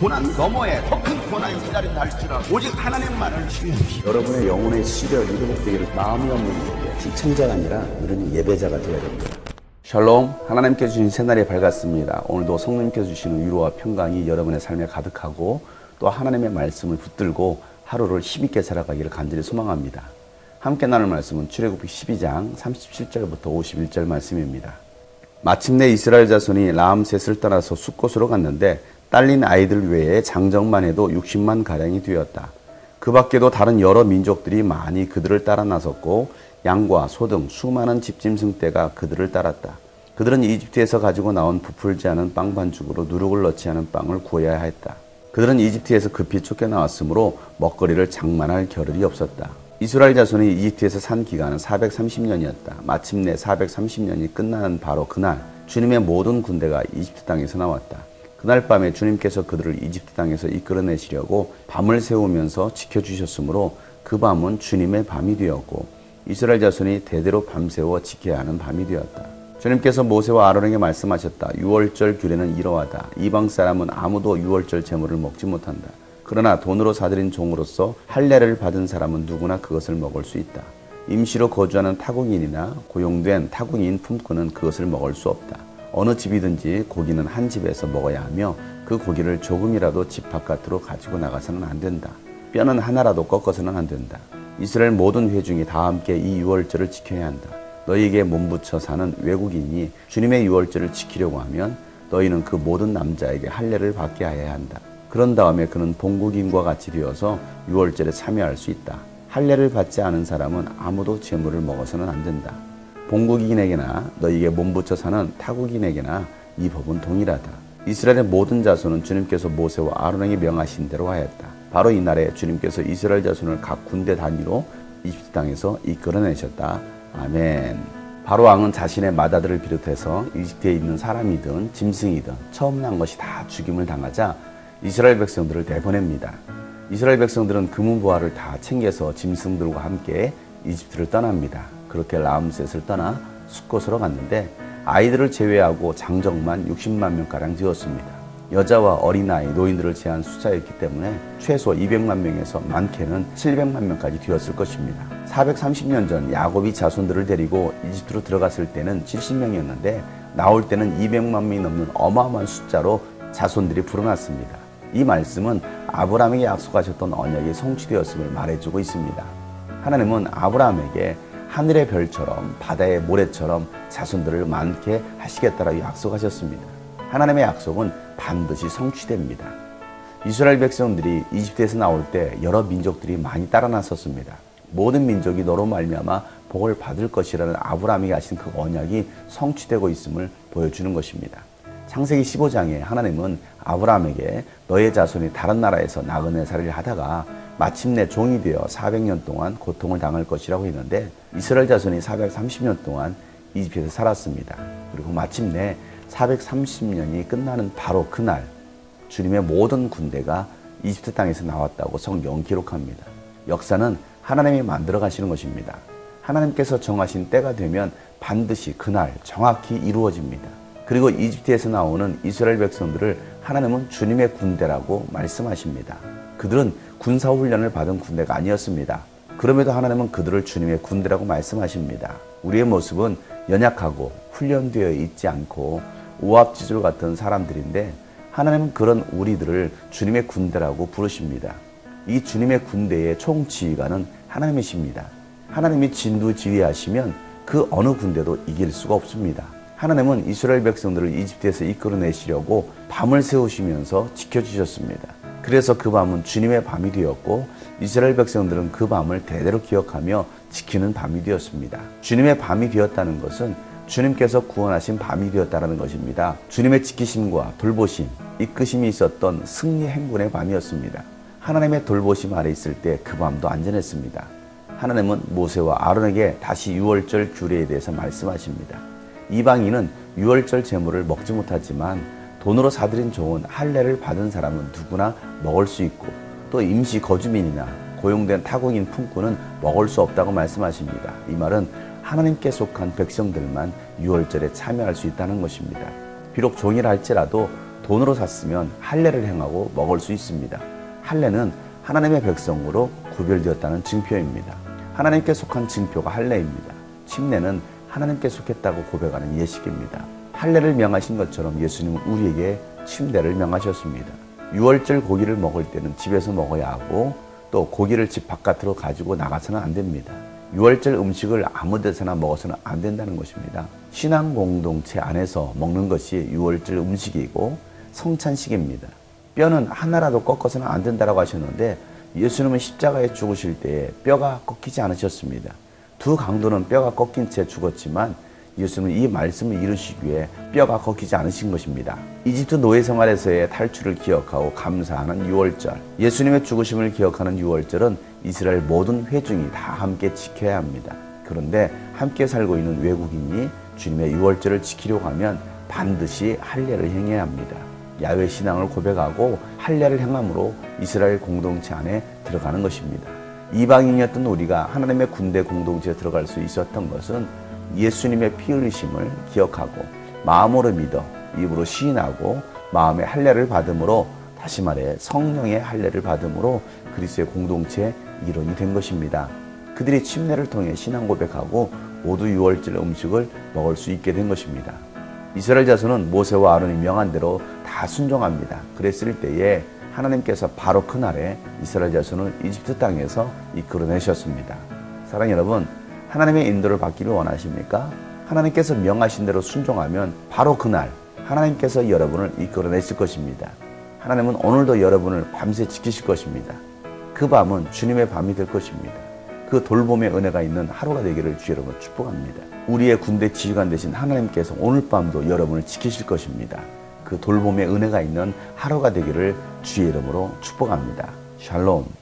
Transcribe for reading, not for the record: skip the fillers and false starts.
고난 너머에 더 큰 고난이 기다린다 할지라도 오직 하나님만을 신뢰하십시오. 여러분의 영혼의 시력이 회복되기를 마음이 없는 자에게 시청자가 아니라 이런 예배자가 되어야 됩니다. 샬롬, 하나님께서 주신 새날이 밝았습니다. 오늘도 성령님께서 주시는 위로와 평강이 여러분의 삶에 가득하고 또 하나님의 말씀을 붙들고 하루를 힘있게 살아가기를 간절히 소망합니다. 함께 나눌 말씀은 출애굽기 12장 37절부터 51절 말씀입니다. 마침내 이스라엘 자손이 라암셋을 떠나서 숫곳으로 갔는데 딸린 아이들 외에 장정만 해도 60만 가량이 되었다. 그 밖에도 다른 여러 민족들이 많이 그들을 따라 나섰고 양과 소 등 수많은 집짐승 떼가 그들을 따랐다. 그들은 이집트에서 가지고 나온 부풀지 않은 빵 반죽으로 누룩을 넣지 않은 빵을 구해야 했다. 그들은 이집트에서 급히 쫓겨나왔으므로 먹거리를 장만할 겨를이 없었다. 이스라엘 자손이 이집트에서 산 기간은 430년이었다. 마침내 430년이 끝나는 바로 그날 주님의 모든 군대가 이집트 땅에서 나왔다. 그날 밤에 주님께서 그들을 이집트 땅에서 이끌어내시려고 밤을 새우면서 지켜주셨으므로 그 밤은 주님의 밤이 되었고 이스라엘 자손이 대대로 밤새워 지켜야 하는 밤이 되었다. 주님께서 모세와 아론에게 말씀하셨다. 유월절 규례는 이러하다. 이방 사람은 아무도 유월절 제물을 먹지 못한다. 그러나 돈으로 사들인 종으로서 할례를 받은 사람은 누구나 그것을 먹을 수 있다. 임시로 거주하는 타국인이나 고용된 타국인 품꾼은 그것을 먹을 수 없다. 어느 집이든지 고기는 한 집에서 먹어야 하며 그 고기를 조금이라도 집 바깥으로 가지고 나가서는 안 된다. 뼈는 하나라도 꺾어서는 안 된다. 이스라엘 모든 회중이 다 함께 이 유월절을 지켜야 한다. 너희에게 몸붙여 사는 외국인이 주님의 유월절을 지키려고 하면 너희는 그 모든 남자에게 할례를 받게 하여야 한다. 그런 다음에 그는 본국인과 같이 되어서 유월절에 참여할 수 있다. 할례를 받지 않은 사람은 아무도 제물을 먹어서는 안 된다. 본국인에게나 너희에게 몸붙여 사는 타국인에게나 이 법은 동일하다. 이스라엘의 모든 자손은 주님께서 모세와 아론에게 명하신 대로 하였다. 바로 이날에 주님께서 이스라엘 자손을 각 군대 단위로 이집트 땅에서 이끌어내셨다. 아멘. 바로 왕은 자신의 맏아들을 비롯해서 이집트에 있는 사람이든 짐승이든 처음 난 것이 다 죽임을 당하자 이스라엘 백성들을 내보냅니다. 이스라엘 백성들은 금은보화를 다 챙겨서 짐승들과 함께 이집트를 떠납니다. 그렇게 라암셋을 떠나 숫곳으로 갔는데 아이들을 제외하고 장정만 60만 명가량 되었습니다. 여자와 어린아이, 노인들을 제한 숫자였기 때문에 최소 200만 명에서 많게는 700만 명까지 되었을 것입니다. 430년 전 야곱이 자손들을 데리고 이집트로 들어갔을 때는 70명이었는데 나올 때는 200만 명이 넘는 어마어마한 숫자로 자손들이 불어났습니다. 이 말씀은 아브라함에게 약속하셨던 언약이 성취되었음을 말해주고 있습니다. 하나님은 아브라함에게 하늘의 별처럼 바다의 모래처럼 자손들을 많게 하시겠다라고 약속하셨습니다. 하나님의 약속은 반드시 성취됩니다. 이스라엘 백성들이 이집트에서 나올 때 여러 민족들이 많이 따라 나섰습니다. 모든 민족이 너로 말미암아 복을 받을 것이라는 아브라함이 하신 그 언약이 성취되고 있음을 보여주는 것입니다. 창세기 15장에 하나님은 아브라함에게 너의 자손이 다른 나라에서 나그네살이를 하다가 마침내 종이 되어 400년 동안 고통을 당할 것이라고 했는데 이스라엘 자손이 430년 동안 이집트에서 살았습니다. 그리고 마침내 430년이 끝나는 바로 그날 주님의 모든 군대가 이집트 땅에서 나왔다고 성경은 기록합니다. 역사는 하나님이 만들어 가시는 것입니다. 하나님께서 정하신 때가 되면 반드시 그날 정확히 이루어집니다. 그리고 이집트에서 나오는 이스라엘 백성들을 하나님은 주님의 군대라고 말씀하십니다. 그들은 군사훈련을 받은 군대가 아니었습니다. 그럼에도 하나님은 그들을 주님의 군대라고 말씀하십니다. 우리의 모습은 연약하고 훈련되어 있지 않고 우압지졸 같은 사람들인데 하나님은 그런 우리들을 주님의 군대라고 부르십니다. 이 주님의 군대의 총지휘관은 하나님이십니다. 하나님이 진두지휘하시면 그 어느 군대도 이길 수가 없습니다. 하나님은 이스라엘 백성들을 이집트에서 이끌어내시려고 밤을 새우시면서 지켜주셨습니다. 그래서 그 밤은 주님의 밤이 되었고 이스라엘 백성들은 그 밤을 대대로 기억하며 지키는 밤이 되었습니다. 주님의 밤이 되었다는 것은 주님께서 구원하신 밤이 되었다는 것입니다. 주님의 지키심과 돌보심, 이끄심이 있었던 승리 행군의 밤이었습니다. 하나님의 돌보심 아래 있을 때 그 밤도 안전했습니다. 하나님은 모세와 아론에게 다시 유월절 규례에 대해서 말씀하십니다. 이방인은 유월절 제물을 먹지 못하지만 돈으로 사들인 종은 할례를 받은 사람은 누구나 먹을 수 있고 또 임시 거주민이나 고용된 타국인 품꾼은 먹을 수 없다고 말씀하십니다. 이 말은 하나님께 속한 백성들만 유월절에 참여할 수 있다는 것입니다. 비록 종이라 할지라도 돈으로 샀으면 할례를 행하고 먹을 수 있습니다. 할례는 하나님의 백성으로 구별되었다는 증표입니다. 하나님께 속한 증표가 할례입니다. 침례는 하나님께 속했다고 고백하는 예식입니다. 할례를 명하신 것처럼 예수님은 우리에게 침례를 명하셨습니다. 유월절 고기를 먹을 때는 집에서 먹어야 하고 또 고기를 집 바깥으로 가지고 나가서는 안 됩니다. 유월절 음식을 아무 데서나 먹어서는 안 된다는 것입니다. 신앙 공동체 안에서 먹는 것이 유월절 음식이고 성찬식입니다. 뼈는 하나라도 꺾어서는 안 된다고 하셨는데 예수님은 십자가에 죽으실 때에 뼈가 꺾이지 않으셨습니다. 두 강도는 뼈가 꺾인 채 죽었지만 예수님은 이 말씀을 이루시기 위해 뼈가 꺾이지 않으신 것입니다. 이집트 노예 생활에서의 탈출을 기억하고 감사하는 유월절, 예수님의 죽으심을 기억하는 유월절은 이스라엘 모든 회중이 다 함께 지켜야 합니다. 그런데 함께 살고 있는 외국인이 주님의 유월절을 지키려고 하면 반드시 할례를 행해야 합니다. 야훼 신앙을 고백하고 할례를 행함으로 이스라엘 공동체 안에 들어가는 것입니다. 이방인이었던 우리가 하나님의 군대 공동체에 들어갈 수 있었던 것은 예수님의 피 흘리심을 기억하고 마음으로 믿어 입으로 시인하고 마음의 할례를 받음으로, 다시 말해 성령의 할례를 받음으로 그리스도의 공동체의 일원이 된 것입니다. 그들이 침례를 통해 신앙 고백하고 모두 유월절 음식을 먹을 수 있게 된 것입니다. 이스라엘 자손은 모세와 아론이 명한 대로 다 순종합니다. 그랬을 때에 하나님께서 바로 그날에 이스라엘 자손을 이집트 땅에서 이끌어내셨습니다. 사랑하는 여러분, 하나님의 인도를 받기를 원하십니까? 하나님께서 명하신 대로 순종하면 바로 그날 하나님께서 여러분을 이끌어내실 것입니다. 하나님은 오늘도 여러분을 밤새 지키실 것입니다. 그 밤은 주님의 밤이 될 것입니다. 그 돌봄의 은혜가 있는 하루가 되기를 주 여러분 축복합니다. 우리의 군대 지휘관 되신 하나님께서 오늘 밤도 여러분을 지키실 것입니다. 그 돌봄의 은혜가 있는 하루가 되기를 주의 이름으로 축복합니다. 샬롬.